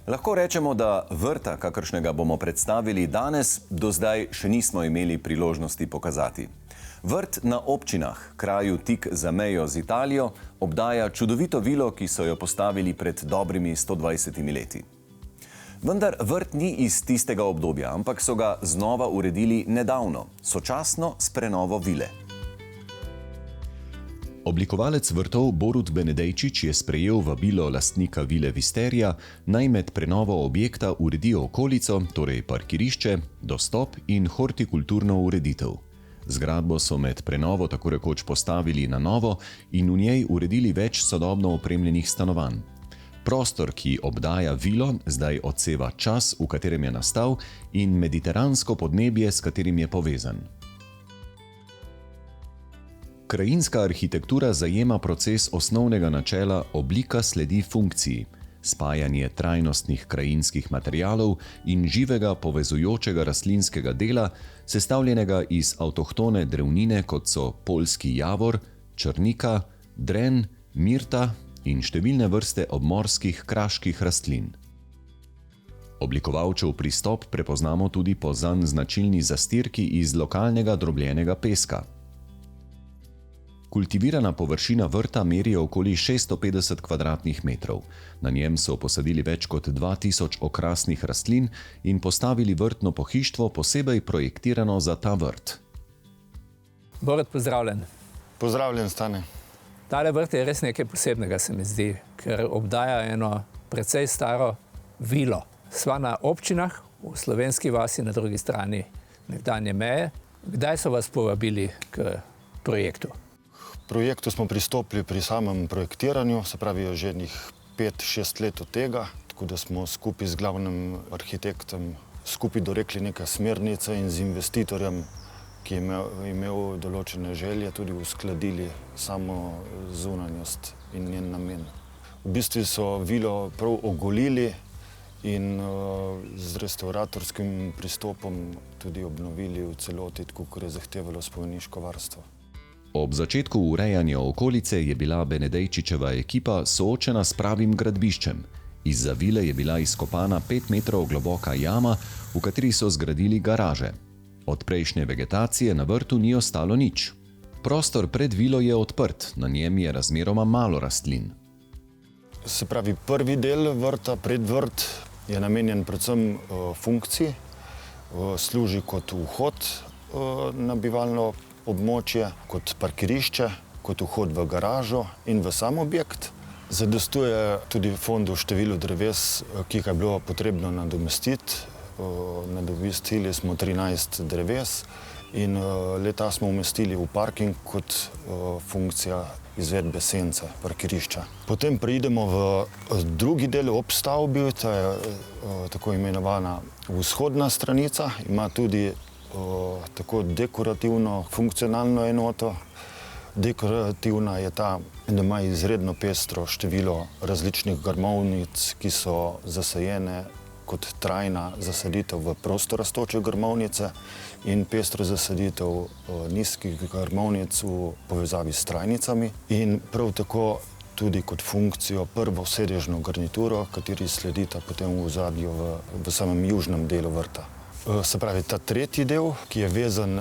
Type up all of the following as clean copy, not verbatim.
Lahko rečemo, da vrta, kakršnega bomo predstavili danes, do zdaj še nismo imeli priložnosti pokazati. Vrt na Občinah, kraju tik za mejo z Italijo, obdaja čudovito vilo, ki so jo postavili pred dobrimi 120 leti. Vendar vrt ni iz tistega obdobja, ampak so ga znova uredili nedavno, sočasno s prenovo vile. Oblikovalec vrtov Borut Benedejčič je sprejel vabilo lastnika vile Visterija, naj med prenovo objekta uredi okolico, torej parkirišče, dostop in hortikulturno ureditev. Zgradbo so med prenovo tako rekoč postavili na novo in v njej uredili več sodobno opremljenih stanovanj. Prostor, ki obdaja vilo, zdaj odseva čas, v katerem je nastal, in mediteransko podnebje, s katerim je povezan. Krajinska arhitektura zajema proces osnovnega načela oblika sledi funkciji, spajanje trajnostnih krajinskih materialov in živega povezujočega rastlinskega dela, sestavljenega iz avtohtone drevnine, kot so poljski javor, črnika, dren, mirta in številne vrste obmorskih kraških rastlin. Oblikovalčev pristop prepoznamo tudi po zanj značilni zastirki iz lokalnega drobljenega peska. Kultivirana površina vrta meri okoli 650 kvadratnih metrov. Na njem so posadili več kot 2000 okrasnih rastlin in postavili vrtno pohištvo, posebej projektirano za ta vrt. Borut, pozdravljen. Pozdravljen, Stane. Tale vrt je res nekaj posebnega, se mi zdi, ker obdaja eno precej staro vilo. Sva na Občinah, v Slovenski vasi, na drugi strani nekdanje meje. Kdaj so vas povabili k projektu? Projektu smo pristopili pri samem projektiranju, se pravi že 5-6 let od tega, tako da smo skupaj z glavnim arhitektom skupaj dorekli neke smernice in z investitorjem, ki je imel določene želje, tudi uskladili samo zunanjost in njen namen. V bistvu so vilo prav ogolili in z restauratorskim pristopom tudi obnovili v celoti, tako kot je zahtevalo spomeniško varstvo. Ob začetku urejanja okolice je bila Benedejčičeva ekipa soočena s pravim gradbiščem. Izza vile je bila izkopana 5 metrov globoka jama, v kateri so zgradili garaže. Od prejšnje vegetacije na vrtu ni ostalo nič. Prostor pred vilo je odprt, na njem je razmeroma malo rastlin. Se pravi, prvi del vrta, predvrt, je namenjen predvsem funkciji, služi kot vhod na bivalno območje, kot parkirišče, kot vhod v garažo in v sam objekt. Zadostuje tudi fondu število dreves, ki ga je bilo potrebno nadomestiti. Nadomestili smo 13 dreves in leta smo umestili v parking kot funkcija izvedbe sence parkirišča. Potem preidemo v drugi del ob stavbi, to je tako imenovana vzhodna stranica, ima tudi tako dekorativno, funkcionalno enoto. Dekorativna je ta, da ima izredno pestro število različnih grmovnic, ki so zasajene kot trajna zasaditev v prostorastoče grmovnice in pestro zasaditev nizkih grmovnic v povezavi s trajnicami in prav tako tudi kot funkcijo prvo sedežno garnituro, kateri sledita potem v ozadju v samem južnem delu vrta. Se pravi, ta tretji del, ki je vezan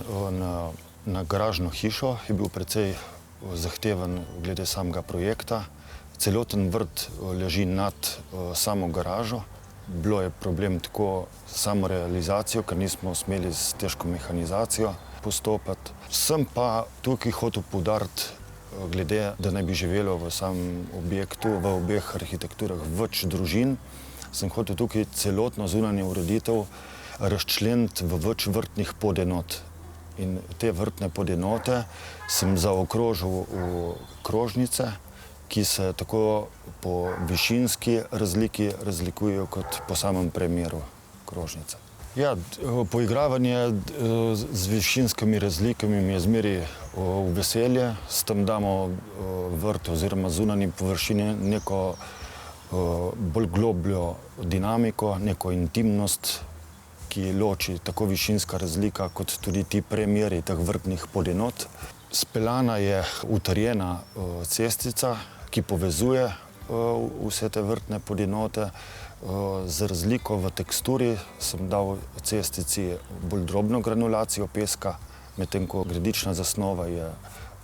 na garažno hišo, je bil precej zahteven glede samega projekta. Celoten vrt leži nad samo garažo. Bilo je problem tako samo realizacijo, ker nismo smeli s težko mehanizacijo postopati. Sem pa tukaj hotel poudariti, glede, da naj bi živelo v samem objektu, v obeh arhitekturah več družin, sem hotel tukaj celotno zunanjo ureditev razčleniti v več vrtnih podenot. In te vrtne podenote sem zaokrožil v krožnice, ki se tako po višinski razliki razlikujejo kot po samem premeru krožnice. Ja, poigravanje z višinskimi razlikami mi je zmeraj v veselje. S tem damo vrt oziroma zunanji površini neko bolj globljo dinamiko, neko intimnost, ki loči tako višinska razlika kot tudi ti premeri teh vrtnih podenot. Speljana je utrjena cestica, ki povezuje vse te vrtne podjenote. Z razliko v teksturi sem dal cestici bolj drobno granulacijo peska, medtem ko gredična zasnova je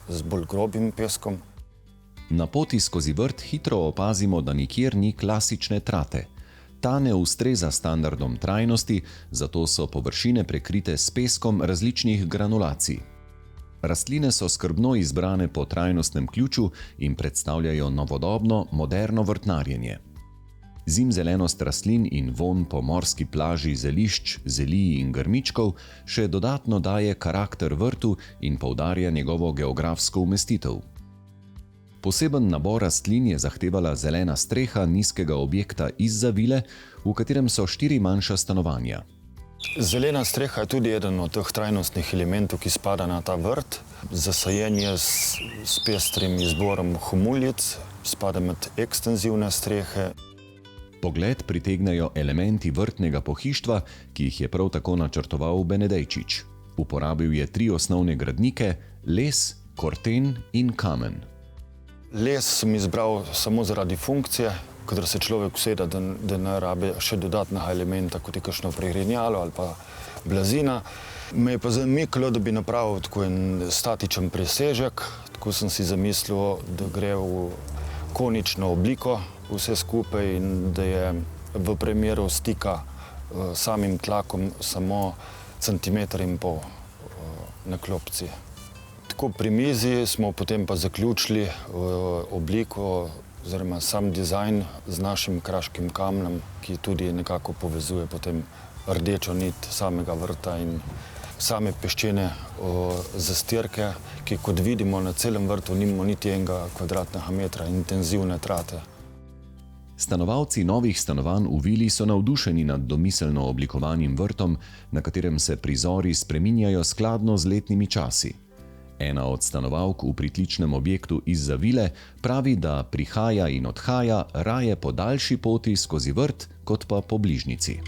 z bolj grobim peskom. Na poti skozi vrt hitro opazimo, da nikjer ni klasične trate. Ta ne ustreza standardom trajnosti, zato so površine prekrite s peskom različnih granulacij. Rastline so skrbno izbrane po trajnostnem ključu in predstavljajo novodobno, moderno vrtnarjenje. Zimzelenost rastlin in vonj po morski plaži zelišč, zelij in grmičkov še dodatno daje karakter vrtu in poudarja njegovo geografsko umestitev. Poseben nabor rastlin je zahtevala zelena streha nizkega objekta izza vile, v katerem so 4 manjša stanovanja. Zelena streha je tudi eden od teh trajnostnih elementov, ki spada na ta vrt. Zasajenje s pestrim izborom humuljic spada med ekstenzivne strehe. Pogled pritegnajo elementi vrtnega pohištva, ki jih je prav tako načrtoval Benedejčič. Uporabil je 3 osnovne gradnike: les, korten in kamen. Les sem izbral samo zaradi funkcije, kadar se človek usede, da ne rabi še dodatnega elementa, kot je kakšno prigrinjalo ali pa blazina. Me je pa zamikalo, da bi napravil tako en statičen presežek. Tako sem si zamislil, da gre v konično obliko vse skupaj in da je v primeru stika samim tlakom samo 1,5 cm na klopci. Tako pri mizi smo potem pa zaključili obliko oziroma sam dizajn z našim kraškim kamnom, ki tudi nekako povezuje potem rdečo nit samega vrta in same peščene zastirke, ki kot vidimo na celem vrtu nimamo niti 1 kvadratnega metra intenzivne trate. Stanovalci novih stanovanj v vili so navdušeni nad domiselno oblikovanim vrtom, na katerem se prizori spreminjajo skladno z letnimi časi. Ena od stanovalk v pritličnem objektu izza vile pravi, da prihaja in odhaja raje po daljši poti skozi vrt, kot pa po bližnjici.